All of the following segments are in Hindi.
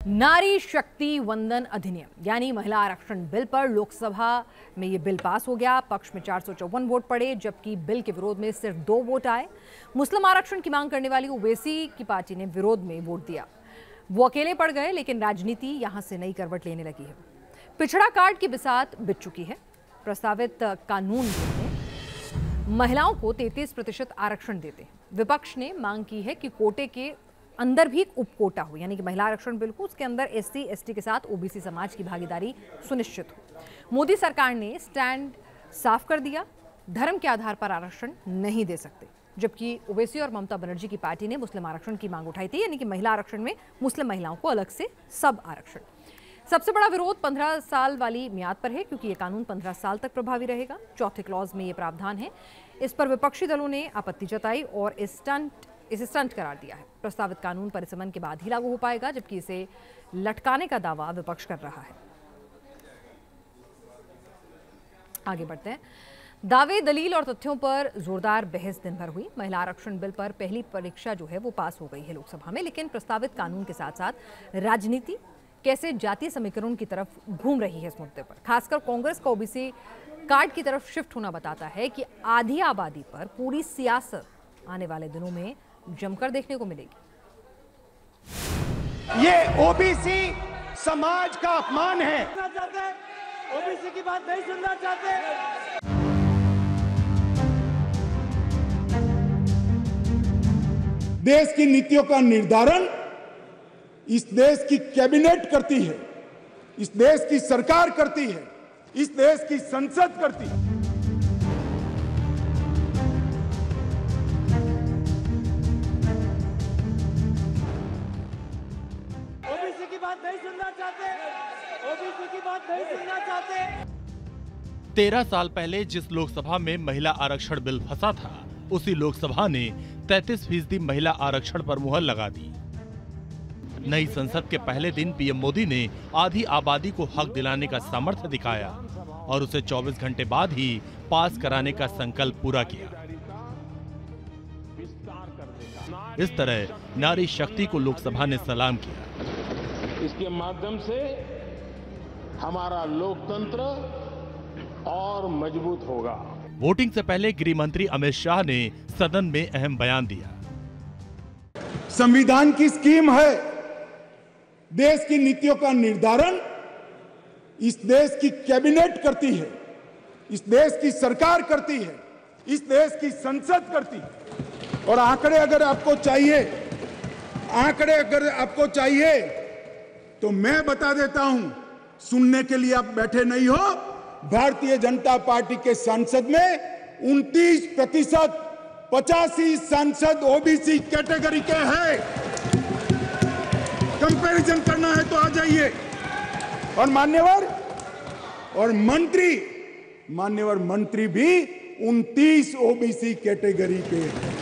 नारी शक्ति वंदन अधिनियम यानी महिला आरक्षण बिल पर लोकसभा में ये बिल पास हो गया। पक्ष में 454 वोट पड़े, जबकि बिल के विरोध में सिर्फ 2 वोट आए। मुस्लिम आरक्षण की मांग करने वाली ओवैसी की पार्टी ने विरोध में वोट दिया। वो अकेले पड़ गए, लेकिन राजनीति यहां से नई करवट लेने लगी है। पिछड़ा कार्ड की बिसात बिछ चुकी है। प्रस्तावित कानून में महिलाओं को 33% आरक्षण देते हैं। विपक्ष ने मांग की है कि कोटे के अंदर भी उप कोटा हो, यानी कि महिला आरक्षण बिल को उसके अंदर SC ST के साथ OBC समाज की भागीदारी सुनिश्चित हो। मोदी सरकार ने स्टैंड साफ कर दिया, धर्म के आधार पर आरक्षण नहीं दे सकते, जबकि ओवैसी और ममता बनर्जी की पार्टी ने मुस्लिम आरक्षण की मांग उठाई थी, यानी कि महिला आरक्षण में मुस्लिम महिलाओं को अलग से सब आरक्षण। सबसे बड़ा विरोध 15 साल वाली मियाद पर है, क्योंकि ये कानून 15 साल तक प्रभावी रहेगा। चौथे क्लॉज में ये प्रावधान है। इस पर विपक्षी दलों ने आपत्ति जताई और इसे स्टंट करार दिया है। प्रस्तावित कानून परिसमन के बाद ही लागू हो पाएगा, जबकि इसे लटकाने का दावा विपक्ष कर रहा है। आगे बढ़ते हैं। दावे, दलील और तथ्यों पर जोरदार बहस दिन भर हुई। महिला आरक्षण बिल पर पहली परीक्षा जो है वो पास हो गई है लोकसभा में, लेकिन प्रस्तावित कानून के साथ साथ राजनीति कैसे जातीय समीकरण की तरफ घूम रही है इस मुद्दे पर। खासकर कांग्रेस का OBC कार्ड की तरफ शिफ्ट होना बताता है कि आधी आबादी पर पूरी सियासत आने वाले दिनों में जमकर देखने को मिलेगी। ये OBC समाज का अपमान है। OBC की बात नहीं सुनना चाहते। देश की नीतियों का निर्धारण इस देश की कैबिनेट करती है, इस देश की सरकार करती है, इस देश की संसद करती है। OBC की बात नहीं सुनना चाहते। OBC की बात नहीं सुनना चाहते। 13 साल पहले जिस लोकसभा में महिला आरक्षण बिल फंसा था, उसी लोकसभा ने 33% महिला आरक्षण पर मुहर लगा दी। नई संसद के पहले दिन PM मोदी ने आधी आबादी को हक दिलाने का सामर्थ्य दिखाया और उसे 24 घंटे बाद ही पास कराने का संकल्प पूरा किया। इस तरह नारी शक्ति को लोकसभा ने सलाम किया। इसके माध्यम से हमारा लोकतंत्र और मजबूत होगा। वोटिंग से पहले गृह मंत्री अमित शाह ने सदन में अहम बयान दिया। संविधान की स्कीम है, देश की नीतियों का निर्धारण इस देश की कैबिनेट करती है, इस देश की सरकार करती है, इस देश की संसद करती है। और आंकड़े अगर आपको चाहिए तो मैं बता देता हूं, सुनने के लिए आप बैठे नहीं हो। भारतीय जनता पार्टी के सांसद में 29%, 85 सांसद OBC कैटेगरी के हैं। कंपैरिजन करना है तो आ जाइए। और मान्यवर मंत्री भी 29 OBC कैटेगरी के हैं।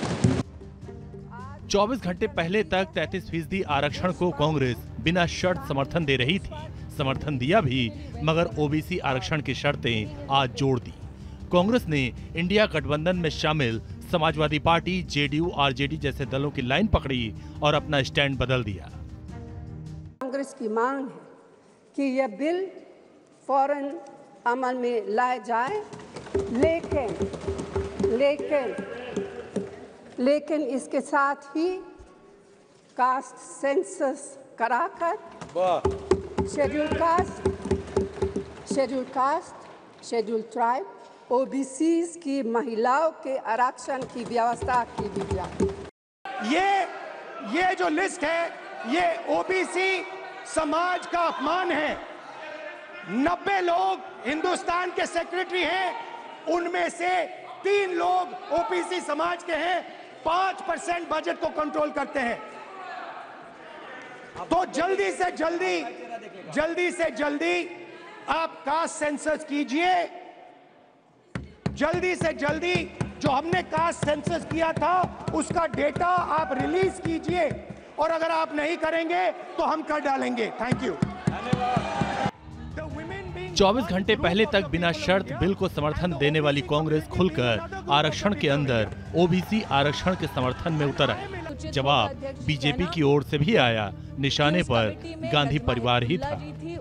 24 घंटे पहले तक 33% आरक्षण को कांग्रेस बिना शर्त समर्थन दे रही थी। समर्थन दिया भी, मगर OBC आरक्षण की शर्तें आज जोड़ दी। कांग्रेस ने इंडिया गठबंधन में शामिल समाजवादी पार्टी, JDU, RJD जैसे दलों की लाइन पकड़ी और अपना स्टैंड बदल दिया। कांग्रेस की मांग है कि यह बिल फौरन अमल में लाया जाए, लेकिन इसके साथ ही कास्ट सेंसस कराकर schedule caste, schedule tribe, OBCs की महिलाओं के आरक्षण की व्यवस्था की भी जाए। ये जो लिस्ट है, ये OBC समाज का अपमान है। 90 लोग हिंदुस्तान के सेक्रेटरी हैं, उनमें से 3 लोग OBC समाज के हैं। 5% बजट को कंट्रोल करते हैं। तो जल्दी से जल्दी आप कास्ट सेंसस कीजिए। जल्दी से जल्दी जो हमने कास्ट सेंसस किया था उसका डेटा आप रिलीज कीजिए, और अगर आप नहीं करेंगे तो हम कर डालेंगे। Thank you. 24 घंटे पहले तक बिना शर्त बिल को समर्थन देने वाली कांग्रेस खुलकर आरक्षण के अंदर OBC आरक्षण के समर्थन में उतर आई। जवाब बीजेपी की ओर से भी आया निशाने पर गांधी परिवार ही था।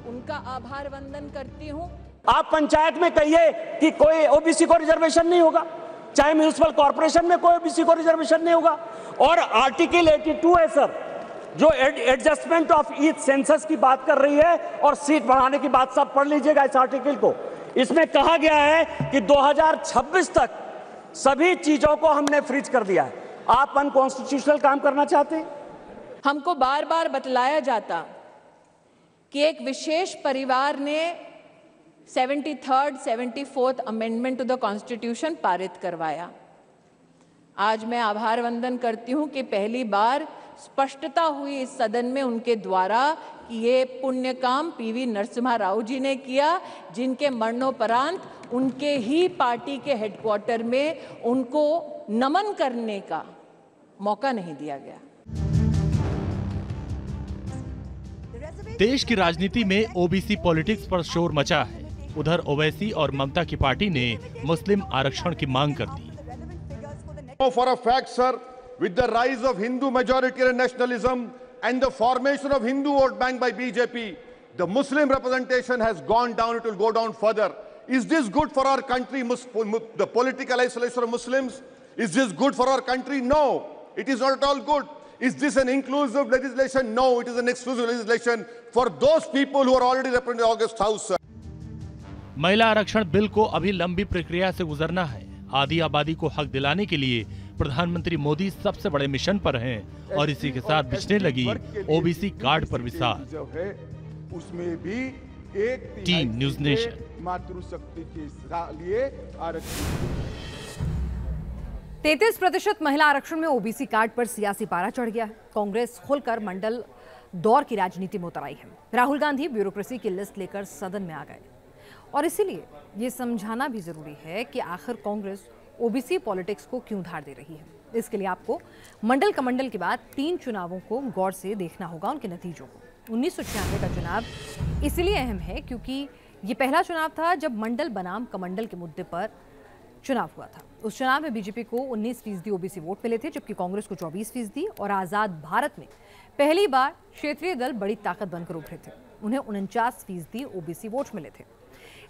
उनका आभार वंदन करती हूँ। आप पंचायत में कहिए कि कोई ओबीसी को रिजर्वेशन नहीं होगा, चाहे म्यूनिसिपल कॉर्पोरेशन में कोई ओबीसी को रिजर्वेशन नहीं होगा। और आर्टिकल 82 है सर, जो एडजस्टमेंट ऑफ ईच सेंसस की बात कर रही है और सीट बढ़ाने की बात, सब पढ़ लीजिएगा इस आर्टिकल को। इसमें कहा गया है कि 2026 तक सभी चीजों को हमने फ्रीज कर दिया है। आप अनकॉन्स्टिट्यूशनल काम करना चाहते हैं? हमको बार बार बतलाया जाता कि एक विशेष परिवार ने 73rd 74th amendment to the constitution पारित करवाया। आज मैं आभार वंदन करती हूं कि पहली बार स्पष्टता हुई इस सदन में उनके द्वारा कि ये पुण्य काम पीवी नरसिम्हा राव जी ने किया, जिनके मरणोपरांत उनके ही पार्टी के हेडक्वार्टर में उनको नमन करने का मौका नहीं दिया गया। देश की राजनीति में ओबीसी पॉलिटिक्स पर शोर मचा है। उधर ओवैसी और ममता की पार्टी ने मुस्लिम आरक्षण की मांग कर दी। For a fact, sir, with the rise of Hindu majoritarian nationalism and the formation of Hindu vote bank by BJP, the Muslim representation has gone down. It will go down further. Is this good for our country? The political isolation of Muslims, is this good for our country? No, it is not at all good. Is this an inclusive legislation? No, it is an exclusive legislation for those people who are already represented in August House, sir. महिला आरक्षण बिल को अभी लंबी प्रक्रिया से गुजरना है। आधी आबादी को हक दिलाने के लिए प्रधानमंत्री मोदी सबसे बड़े मिशन पर हैं और इसी के साथ बिछने लगी ओबीसी कार्ड पर विसार। जो है उसमें भी एक टीम न्यूज़ नेशन मातृशक्ति के लिए आरक्षण। 33% महिला आरक्षण में ओबीसी कार्ड पर सियासी पारा चढ़ गया है। कांग्रेस खुलकर मंडल दौर की राजनीति में उतर आई है। राहुल गांधी ब्यूरोक्रेसी की लिस्ट लेकर सदन में आ गए और इसीलिए ये समझाना भी जरूरी है कि आखिर कांग्रेस ओबीसी पॉलिटिक्स को क्यों धार दे रही है। इसके लिए आपको मंडल कमंडल के बाद 3 चुनावों को गौर से देखना होगा, उनके नतीजों को। 1996 का चुनाव इसलिए अहम है क्योंकि ये पहला चुनाव था जब मंडल बनाम कमंडल के मुद्दे पर चुनाव हुआ था। उस चुनाव में बीजेपी को 19% ओबीसी वोट मिले थे, जबकि कांग्रेस को 24% और आजाद भारत में पहली बार क्षेत्रीय दल बड़ी ताकत बनकर उभरे थे। उन्हें 49% ओबीसी वोट मिले थे।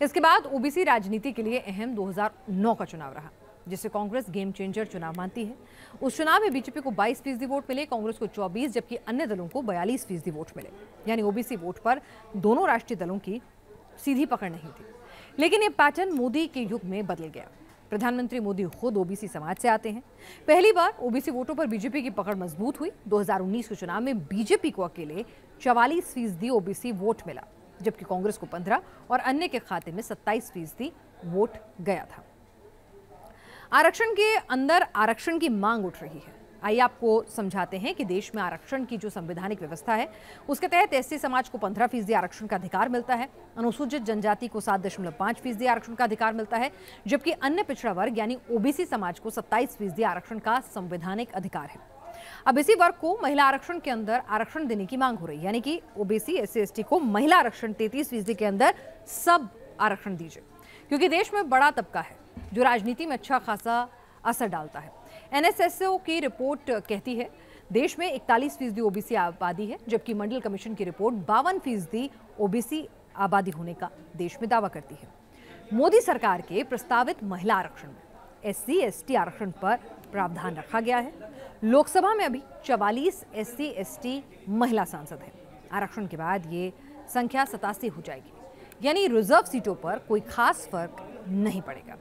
इसके बाद ओबीसी राजनीति के लिए अहम 2009 का चुनाव रहा, जिसे कांग्रेस गेम चेंजर चुनाव मानती है। उस चुनाव में बीजेपी को 22% वोट मिले, कांग्रेस को 24%, जबकि अन्य दलों को 42% वोट मिले। यानी ओबीसी वोट पर दोनों राष्ट्रीय दलों की सीधी पकड़ नहीं थी। लेकिन ये पैटर्न मोदी के युग में बदल गया। प्रधानमंत्री मोदी खुद ओबीसी समाज से आते हैं। पहली बार ओबीसी वोटों पर बीजेपी की पकड़ मजबूत हुई। 2019 के चुनाव में बीजेपी को अकेले 44% ओबीसी वोट मिला, जबकि कांग्रेस को 15% और अन्य के खाते में 27% वोट गया था। आरक्षण के अंदर आरक्षण की मांग उठ रही है। आइए आपको समझाते हैं कि देश में आरक्षण की जो संवैधानिक व्यवस्था है उसके तहत एससी समाज को 15% आरक्षण का अधिकार मिलता है, अनुसूचित जनजाति को 7.5% आरक्षण का अधिकार मिलता है, जबकि अन्य पिछड़ा वर्ग यानी ओबीसी समाज को 27% आरक्षण का संवैधानिक अधिकार है। अब इसी वर्ग को महिला आरक्षण के अंदर आरक्षण देने की मांग हो रही है, यानी कि ओबीसी एससी एसटी को महिला आरक्षण 33% के अंदर सब आरक्षण दीजिए, क्योंकि देश में बड़ा तबका है जो राजनीति में अच्छा खासा असर डालता है। एनएसएसओ की रिपोर्ट कहती है देश में 41% ओबीसी आबादी है, जबकि मंडल कमीशन की रिपोर्ट 52% ओबीसी आबादी होने का देश में दावा करती है। मोदी सरकार के प्रस्तावित महिला आरक्षण में एससी एसटी आरक्षण पर प्रावधान रखा गया है। लोकसभा में अभी 44 एससी एसटी महिला सांसद हैं। आरक्षण के बाद ये संख्या 87 हो जाएगी, यानी रिजर्व सीटों पर कोई खास फर्क नहीं पड़ेगा।